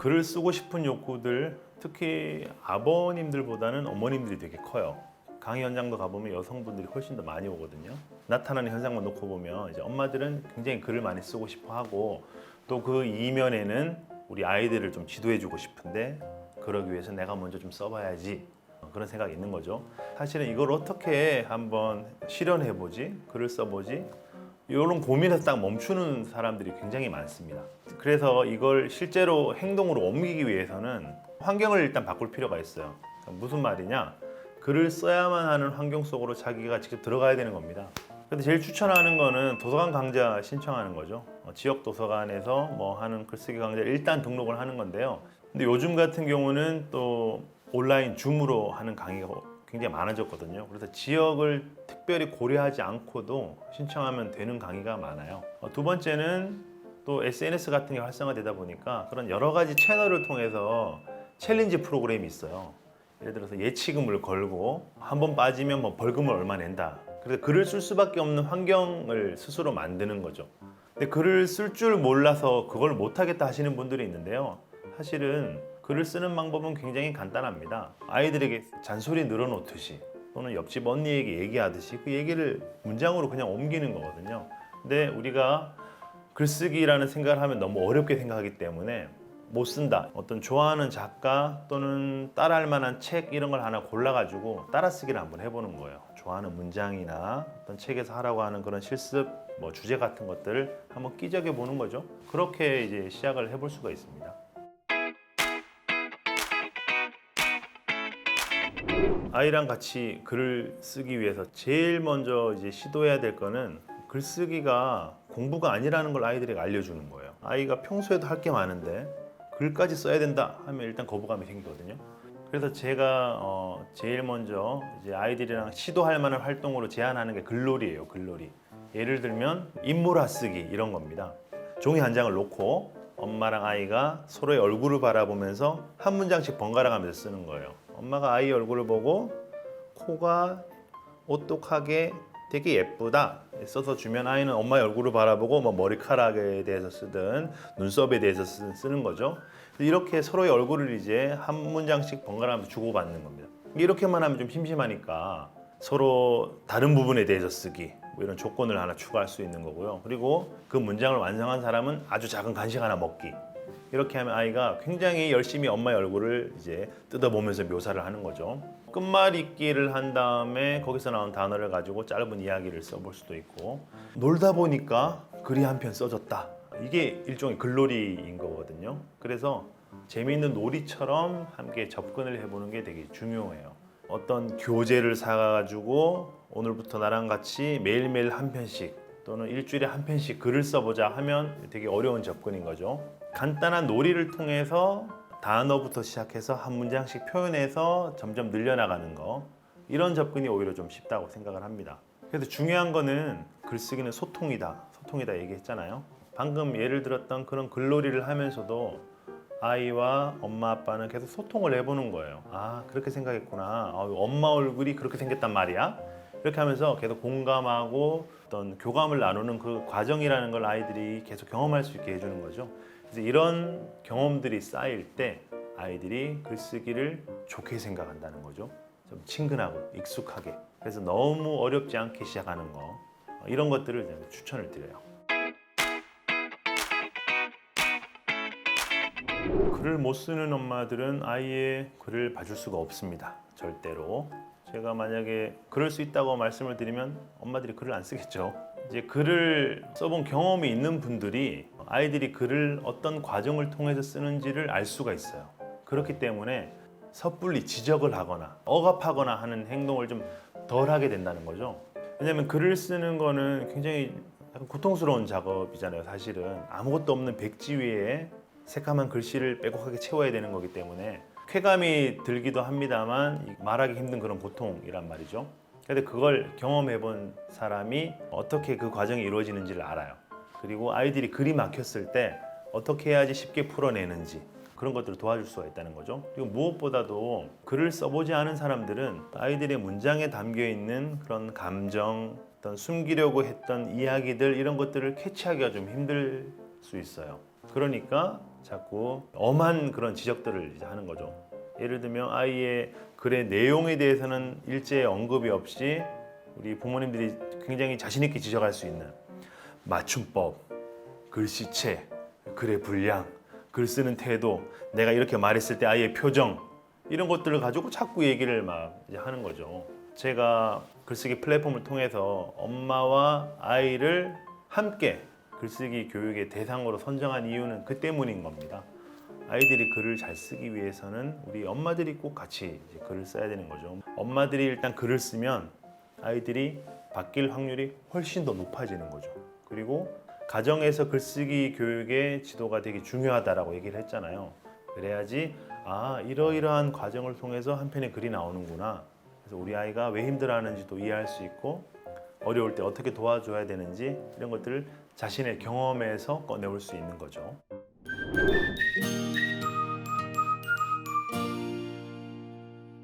글을 쓰고 싶은 욕구들, 특히 아버님들보다는 어머님들이 되게 커요. 강의 현장도 가보면 여성분들이 훨씬 더 많이 오거든요. 나타나는 현상만 놓고 보면 이제 엄마들은 굉장히 글을 많이 쓰고 싶어 하고, 또 그 이면에는 우리 아이들을 좀 지도해주고 싶은데 그러기 위해서 내가 먼저 좀 써봐야지, 그런 생각이 있는 거죠. 사실은 이걸 어떻게 한번 실현해보지, 글을 써보지, 이런 고민에서 딱 멈추는 사람들이 굉장히 많습니다. 그래서 이걸 실제로 행동으로 옮기기 위해서는 환경을 일단 바꿀 필요가 있어요. 무슨 말이냐? 글을 써야만 하는 환경 속으로 자기가 직접 들어가야 되는 겁니다. 근데 제일 추천하는 거는 도서관 강좌 신청하는 거죠. 지역 도서관에서 뭐 하는 글쓰기 강좌 일단 등록을 하는 건데요. 근데 요즘 같은 경우는 또 온라인 줌으로 하는 강의가 굉장히 많아졌거든요. 그래서 지역을 특별히 고려하지 않고도 신청하면 되는 강의가 많아요. 두 번째는 또 SNS 같은 게 활성화되다 보니까 그런 여러 가지 채널을 통해서 챌린지 프로그램이 있어요. 예를 들어서 예치금을 걸고 한 번 빠지면 뭐 벌금을 얼마 낸다. 그래서 글을 쓸 수밖에 없는 환경을 스스로 만드는 거죠. 근데 글을 쓸 줄 몰라서 그걸 못하겠다 하시는 분들이 있는데요. 사실은 글을 쓰는 방법은 굉장히 간단합니다. 아이들에게 잔소리 늘어놓듯이 또는 옆집 언니에게 얘기하듯이 그 얘기를 문장으로 그냥 옮기는 거거든요. 근데 우리가 글쓰기라는 생각을 하면 너무 어렵게 생각하기 때문에 못 쓴다. 어떤 좋아하는 작가 또는 따라할 만한 책 이런 걸 하나 골라가지고 따라쓰기를 한번 해보는 거예요. 좋아하는 문장이나 어떤 책에서 하라고 하는 그런 실습, 뭐 주제 같은 것들을 한번 끼적여 보는 거죠. 그렇게 이제 시작을 해볼 수가 있습니다. 아이랑 같이 글을 쓰기 위해서 제일 먼저 이제 시도해야 될 거는 글쓰기가 공부가 아니라는 걸 아이들에게 알려주는 거예요. 아이가 평소에도 할 게 많은데 글까지 써야 된다 하면 일단 거부감이 생기거든요. 그래서 제가 제일 먼저 이제 아이들이랑 시도할 만한 활동으로 제안하는 게 글놀이예요. 글놀이. 예를 들면 인물화 쓰기 이런 겁니다. 종이 한 장을 놓고 엄마랑 아이가 서로의 얼굴을 바라보면서 한 문장씩 번갈아 가면서 쓰는 거예요. 엄마가 아이 얼굴을 보고 코가 오똑하게 되게 예쁘다 써서 주면 아이는 엄마의 얼굴을 바라보고 뭐 머리카락에 대해서 쓰든 눈썹에 대해서 쓰는 거죠. 이렇게 서로의 얼굴을 이제 한 문장씩 번갈아가면서 주고받는 겁니다. 이렇게만 하면 좀 심심하니까 서로 다른 부분에 대해서 쓰기, 뭐 이런 조건을 하나 추가할 수 있는 거고요. 그리고 그 문장을 완성한 사람은 아주 작은 간식 하나 먹기. 이렇게 하면 아이가 굉장히 열심히 엄마의 얼굴을 이제 뜯어보면서 묘사를 하는 거죠. 끝말잇기를 한 다음에 거기서 나온 단어를 가지고 짧은 이야기를 써볼 수도 있고, 놀다 보니까 글이 한 편 써졌다. 이게 일종의 글놀이인 거거든요. 그래서 재미있는 놀이처럼 함께 접근을 해보는 게 되게 중요해요. 어떤 교재를 사가지고 오늘부터 나랑 같이 매일매일 한 편씩 또는 일주일에 한 편씩 글을 써보자 하면 되게 어려운 접근인 거죠. 간단한 놀이를 통해서 단어부터 시작해서 한 문장씩 표현해서 점점 늘려나가는 거, 이런 접근이 오히려 좀 쉽다고 생각을 합니다. 그래서 중요한 거는 글쓰기는 소통이다 얘기했잖아요. 방금 예를 들었던 그런 글놀이를 하면서도 아이와 엄마 아빠는 계속 소통을 해보는 거예요. 아, 그렇게 생각했구나. 엄마 얼굴이 그렇게 생겼단 말이야. 이렇게 하면서 계속 공감하고 어떤 교감을 나누는 그 과정이라는 걸 아이들이 계속 경험할 수 있게 해주는 거죠. 그래서 이런 경험들이 쌓일 때 아이들이 글쓰기를 좋게 생각한다는 거죠. 좀 친근하고 익숙하게. 그래서 너무 어렵지 않게 시작하는 거, 이런 것들을 추천을 드려요. 글을 못 쓰는 엄마들은 아이의 글을 봐줄 수가 없습니다. 절대로. 제가 만약에 글을 수 있다고 말씀을 드리면 엄마들이 글을 안 쓰겠죠. 이제 글을 써본 경험이 있는 분들이 아이들이 글을 어떤 과정을 통해서 쓰는지를 알 수가 있어요. 그렇기 때문에 섣불리 지적을 하거나 억압하거나 하는 행동을 좀 덜 하게 된다는 거죠. 왜냐하면 글을 쓰는 거는 굉장히 약간 고통스러운 작업이잖아요. 사실은 아무것도 없는 백지 위에 새까만 글씨를 빼곡하게 채워야 되는 거기 때문에 쾌감이 들기도 합니다만 말하기 힘든 그런 고통이란 말이죠. 근데 그걸 경험해 본 사람이 어떻게 그 과정이 이루어지는지를 알아요. 그리고 아이들이 글이 막혔을 때 어떻게 해야지 쉽게 풀어내는지, 그런 것들을 도와줄 수가 있다는 거죠. 그리고 무엇보다도 글을 써보지 않은 사람들은 아이들의 문장에 담겨 있는 그런 감정, 어떤 숨기려고 했던 이야기들, 이런 것들을 캐치하기가 좀 힘들 수 있어요. 그러니까 자꾸 엄한 그런 지적들을 이제 하는 거죠. 예를 들면 아이의 글의 내용에 대해서는 일제히 언급이 없이 우리 부모님들이 굉장히 자신 있게 지적할 수 있는 맞춤법, 글씨체, 글의 분량, 글 쓰는 태도, 내가 이렇게 말했을 때 아이의 표정 이런 것들을 가지고 자꾸 얘기를 막 이제 하는 거죠. 제가 글쓰기 플랫폼을 통해서 엄마와 아이를 함께 글쓰기 교육의 대상으로 선정한 이유는 그 때문인 겁니다. 아이들이 글을 잘 쓰기 위해서는 우리 엄마들이 꼭 같이 이제 글을 써야 되는 거죠. 엄마들이 일단 글을 쓰면 아이들이 바뀔 확률이 훨씬 더 높아지는 거죠. 그리고 가정에서 글쓰기 교육의 지도가 되게 중요하다라고 얘기를 했잖아요. 그래야지 이러이러한 과정을 통해서 한 편의 글이 나오는구나. 그래서 우리 아이가 왜 힘들어하는지도 이해할 수 있고 어려울 때 어떻게 도와줘야 되는지 이런 것들을 자신의 경험에서 꺼내올 수 있는 거죠.